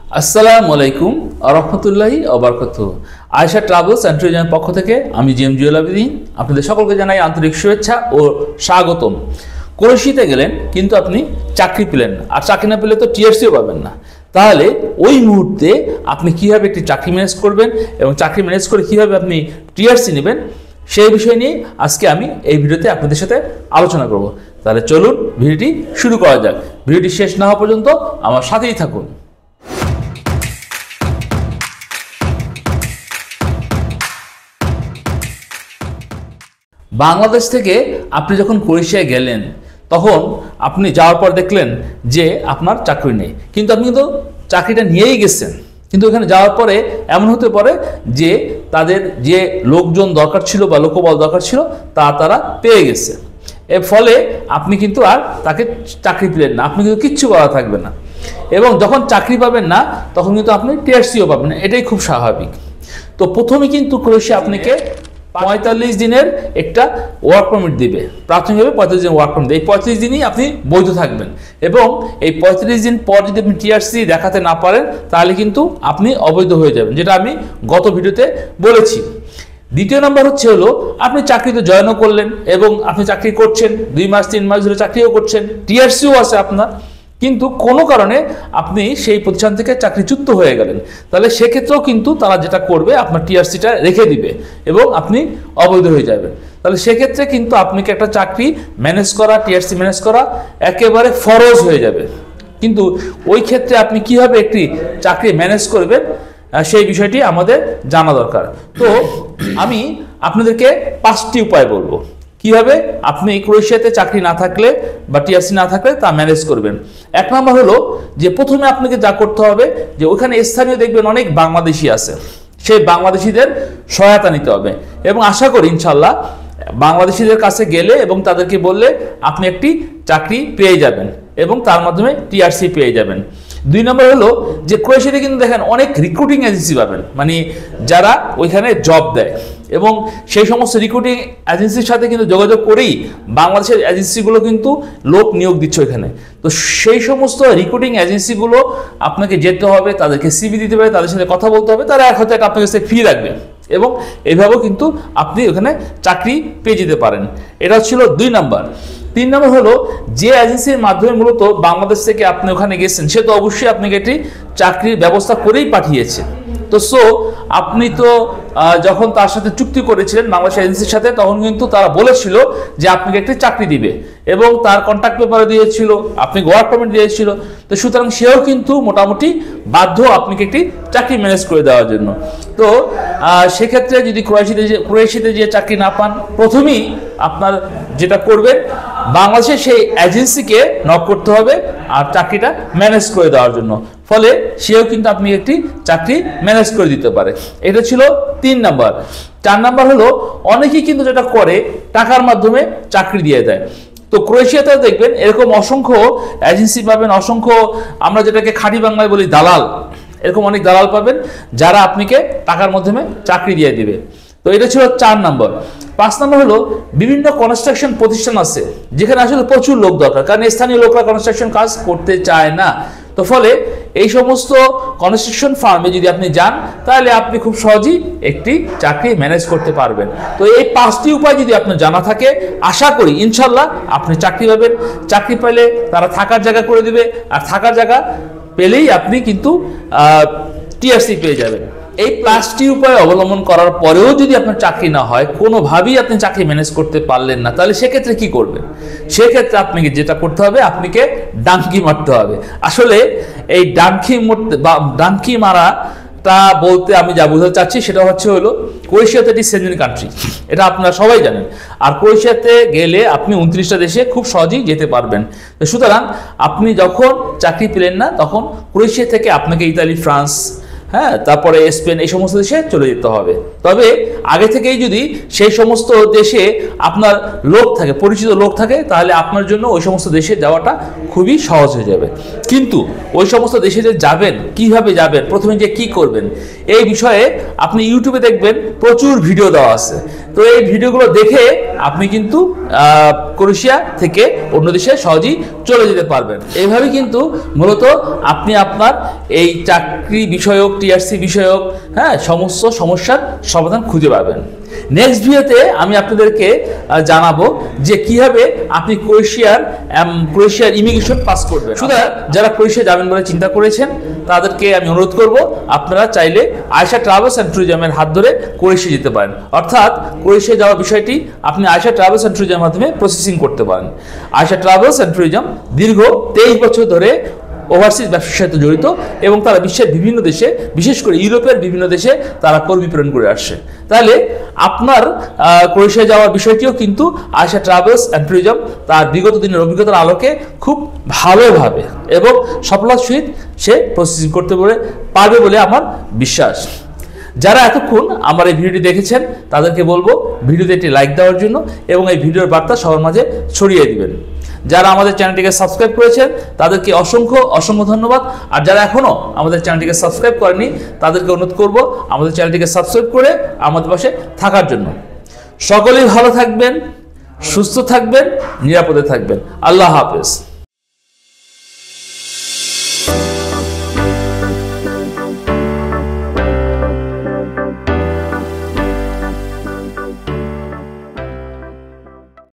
আসসালামু আলাইকুম ওয়া রাহমাতুল্লাহি ওয়া বারাকাতুহু। আয়েশা ট্রাভেলস এন্ড ট্যুরিজমের পক্ষ থেকে আমি জিএম জুয়েল আবেদিন আপনাদের সকলকে জানাই আন্তরিক শুভেচ্ছা ও স্বাগতম। ক্রোয়েশিয়াতে গেলেন কিন্তু আপনি চাকরি পেলেন না, আর চাকরি না পেলে তো টিআরসিও পাবেন না। তাহলে ওই মুহূর্তে আপনি কীভাবে একটি চাকরি ম্যানেজ করবেন এবং চাকরি ম্যানেজ করে কীভাবে আপনি টিআরসি নেবেন সেই বিষয় নিয়ে আজকে আমি এই ভিডিওতে আপনাদের সাথে আলোচনা করব। তাহলে চলুন ভিডিওটি শুরু করা যাক। ভিডিওটি শেষ না হওয়া পর্যন্ত আমার সাথেই থাকুন। বাংলাদেশ থেকে আপনি যখন ক্রোয়েশিয়ায় গেলেন তখন আপনি যাওয়ার পর দেখলেন যে আপনার চাকরি নেই, কিন্তু আপনি কিন্তু চাকরিটা নিয়েই গেছেন। কিন্তু এখানে যাওয়ার পরে এমন হতে পারে যে তাদের যে লোকজন দরকার ছিল বা লোকবল দরকার ছিল তারা পেয়ে গেছে। এর ফলে আপনি কিন্তু আর তাকে চাকরি পেলেন না, আপনি কিন্তু কিচ্ছু করা থাকবে না। এবং যখন চাকরি পাবেন না তখন কিন্তু আপনি টিআরসিও পাবেন না, এটাই খুব স্বাভাবিক। তো প্রথমে কিন্তু ক্রোয়েশিয়া আপনাকে 45 দিনের একটা ওয়ার্ক পারমিট দিবে, প্রাথমিকভাবে 45 দিন ওয়ার্ক পারমিট। এই 45 দিনই আপনি বৈধ থাকবেন এবং এই 45 দিন পর যদি আপনি টিআরসি দেখাতে না পারেন তাহলে কিন্তু আপনি অবৈধ হয়ে যাবেন, যেটা আমি গত ভিডিওতে বলেছি। দ্বিতীয় নাম্বার হলো আপনি চাকরিতে জয়েনও করলেন এবং আপনি চাকরি করছেন, 2 মাস 3 মাস ধরে চাকরিও করছেন, টিআরসিও আছে আপনার, কিন্তু কোনো কারণে আপনি সেই প্রতিষ্ঠান থেকে চাকরিচ্যুত হয়ে গেলেন। তাহলে সেক্ষেত্রেও কিন্তু তারা যেটা করবে আপনার টিআরসিটা রেখে দিবে এবং আপনি অবৈধ হয়ে যাবেন। তাহলে সেক্ষেত্রে কিন্তু আপনাকে একটা চাকরি ম্যানেজ করা, টিআরসি ম্যানেজ করা একেবারে ফরজ হয়ে যাবে। কিন্তু ওই ক্ষেত্রে আপনি কিভাবে একটি চাকরি ম্যানেজ করবেন সেই বিষয়টি আমাদের জানা দরকার। তো আমি আপনাদেরকে 5টি উপায় বলবো কিভাবে আপনি ক্রোয়েশিয়াতে চাকরি না থাকলে বা টিআরসি না থাকলে তা ম্যানেজ করবেন। 1 নম্বর হলো যে প্রথমে আপনাকে যা করতে হবে যে ওখানে স্থানীয় দেখবেন অনেক বাংলাদেশি আছে, সেই বাংলাদেশিদের সহায়তা নিতে হবে এবং আশা করি ইনশাল্লাহ বাংলাদেশিদের কাছে গেলে এবং তাদেরকে বললে আপনি একটি চাকরি পেয়ে যাবেন এবং তার মাধ্যমে টিআরসি পেয়ে যাবেন। 2 নম্বর হলো যে ক্রোয়েশিয়াতে কিন্তু দেখেন অনেক রিক্রুটিং এজেন্সি পাবেন, মানে যারা ওইখানে জব দেয় এবং সেই সমস্ত রিক্রুটিং এজেন্সির সাথে কিন্তু যোগাযোগ করেই বাংলাদেশের এজেন্সিগুলো কিন্তু লোক নিয়োগ দিচ্ছে ওইখানে। তো সেই সমস্ত রিক্রুটিং এজেন্সিগুলো আপনাকে যেতে হবে, তাদেরকে সিভি দিতে হবে, তাদের সাথে কথা বলতে হবে, তারা হয়তো আপনার কাছে ফি রাখবে এবং এইভাবেও কিন্তু আপনি ওখানে চাকরি পেয়ে যেতে পারেন। এটা ছিল 2 নম্বর। 3 নম্বর হলো যে এজেন্সির মাধ্যমে মূলত বাংলাদেশ থেকে আপনি ওখানে গেছেন সে তো অবশ্যই আপনাকে একটি চাকরির ব্যবস্থা করেই পাঠিয়েছে। তো আপনি তো যখন তার সাথে চুক্তি করেছিলেন বাংলাদেশ এজেন্সির সাথে তখন কিন্তু তারা বলেছিল যে আপনাকে একটি চাকরি দিবে এবং তার কন্ট্যাক্ট পেপারে দিয়েছিল, আপনি ওয়ার্ক পারমিট দিয়েছিল। তো সুতরাং সেও কিন্তু মোটামুটি বাধ্য আপনাকে একটি চাকরি ম্যানেজ করে দেওয়ার জন্য। তো সেক্ষেত্রে যদি ক্রোয়েশিয়াতে যে চাকরি না পান, প্রথমেই আপনার যেটা করবেন বাংলাদেশের সেই এজেন্সিকে নক করতে হবে আর চাকরিটা ম্যানেজ করে দেওয়ার জন্য, ফলে সেও কিন্তু আপনি একটি চাকরি ম্যানেজ করে দিতে পারে। এটা ছিল 3 নম্বর। 4 নম্বর হলো অনেকেই কিন্তু যেটা করে টাকার মাধ্যমে চাকরি দিয়ে দেয়। তো ক্রোয়েশিয়াতে দেখবেন এরকম অসংখ্য এজেন্সি পাবেন, অসংখ্য আমরা যেটাকে খাঁটি বাংলায় বলি দালাল, এরকম অনেক দালাল পাবেন যারা আপনাকে টাকার মাধ্যমে চাকরি দিয়ে দিবে। তো এটা ছিল 4 নম্বর। 5 নম্বর হলো বিভিন্ন কনস্ট্রাকশন প্রতিষ্ঠান আছে যেখানে আসলে প্রচুর লোক দরকার, কারণ স্থানীয় লোকরা কনস্ট্রাকশন কাজ করতে চায় না। তো ফলে এই সমস্ত কনস্ট্রাকশন ফার্মে যদি আপনি যান তাহলে আপনি খুব সহজেই একটি চাকরি ম্যানেজ করতে পারবেন। তো এই 5টি উপায় যদি আপনার জানা থাকে আশা করি ইনশাল্লাহ আপনি চাকরি পাবেন। চাকরি পেলে তারা থাকার জায়গা করে দিবে, আর থাকার জায়গা পেলেই আপনি কিন্তু টিআরসি পেয়ে যাবেন। এই 5টি উপায় অবলম্বন করার পরেও যদি আপনার চাকরি না হয়, কোনোভাবেই আপনি চাকরি ম্যানেজ করতে পারলেন না, তাহলে সেক্ষেত্রে কি করবেন? সেক্ষেত্রে আপনাকে যেটা করতে হবে আপনাকে ডাঙ্কি মারতে হবে। আসলে এই ডাঙ্কি মারাটা বলতে আমি যা বোঝাতে চাচ্ছি সেটা হলো ক্রোয়েশিয়াতে একটি সেনজেন কান্ট্রি, এটা আপনারা সবাই জানেন। আর ক্রোয়েশিয়াতে গেলে আপনি 29টা দেশে খুব সহজেই যেতে পারবেন। সুতরাং আপনি যখন চাকরি পেলেন না তখন ক্রোয়েশিয়া থেকে আপনাকে ইতালি, ফ্রান্স, হ্যাঁ, তারপরে স্পেন, এই সমস্ত দেশে চলে যেতে হবে। তবে আগে থেকেই যদি সেই সমস্ত দেশে আপনার লোক থাকে, পরিচিত লোক থাকে, তাহলে আপনার জন্য ওই সমস্ত দেশে যাওয়াটা খুবই সহজ হয়ে যাবে। কিন্তু ওই সমস্ত দেশে যে যাবেন, কিভাবে যাবেন, প্রথমে যে কি করবেন, এই বিষয়ে আপনি ইউটিউবে দেখবেন প্রচুর ভিডিও দেওয়া আছে। তো এই ভিডিওগুলো দেখে আপনি কিন্তু ক্রোয়েশিয়া থেকে অন্য দেশে সহজেই চলে যেতে পারবেন। এইভাবে কিন্তু মূলত আপনি আপনার এই চাকরি বিষয়ক, টিআরসি বিষয়ক, হ্যাঁ, সমস্ত সমস্যার সমাধান খুঁজে পাবেন। নেক্সট ভিডিওতে আমি আপনাদেরকে জানাবো যে কিভাবে আপনি ক্রোয়েশিয়ার ইমিগ্রেশন পাস করবেন। সুতরাং যারা ক্রোয়েশিয়া যাবেন বলে চিন্তা করেছেন, তাদেরকে আমি অনুরোধ করব, আপনারা চাইলে আয়েশা ট্রাভেলস অ্যান্ড ট্যুরিজমের হাত ধরে ক্রোয়েশিয়া যেতে পারেন। অর্থাৎ ক্রোয়েশিয়া যাওয়ার বিষয়টি আপনি আয়েশা ট্রাভেলস অ্যান্ড ট্যুরিজমের মাধ্যমে প্রসেসিং করতে পারেন। আয়েশা ট্রাভেলস অ্যান্ড ট্যুরিজম দীর্ঘ 23 বছর ধরে ওভারসিজ ব্যবসার সাথে জড়িত, এবং তারা বিশ্বের বিভিন্ন দেশে, বিশেষ করে ইউরোপের বিভিন্ন দেশে তারা কর্মী প্রেরণ করে আসছে। তাহলে আপনার ক্রোয়েশিয়া যাওয়ার বিষয়টিও কিন্তু আয়েশা ট্রাভেলস অ্যান্ড ট্যুরিজম তার বিগত দিনের অভিজ্ঞতার আলোকে খুব ভালোভাবে এবং সফলতার সহিত সে প্রসেসিং করতে পারবে বলে আমার বিশ্বাস। যারা এতক্ষণ আমার এই ভিডিওটি দেখেছেন, তাদেরকে বলবো ভিডিওতে একটি লাইক দেওয়ার জন্য এবং এই ভিডিওর বার্তা সবার মাঝে ছড়িয়ে দিবেন। যারা আমাদের চ্যানেলটিকে সাবস্ক্রাইব করেছেন, তাদেরকে অসংখ্য ধন্যবাদ। আর যারা এখনও আমাদের চ্যানেলটিকে সাবস্ক্রাইব করেনি, তাদেরকে অনুরোধ করব আমাদের চ্যানেলটিকে সাবস্ক্রাইব করে আমাদের পাশে থাকার জন্য। সকলেই ভালো থাকবেন, সুস্থ থাকবেন, নিরাপদে থাকবেন। আল্লাহ হাফেজ।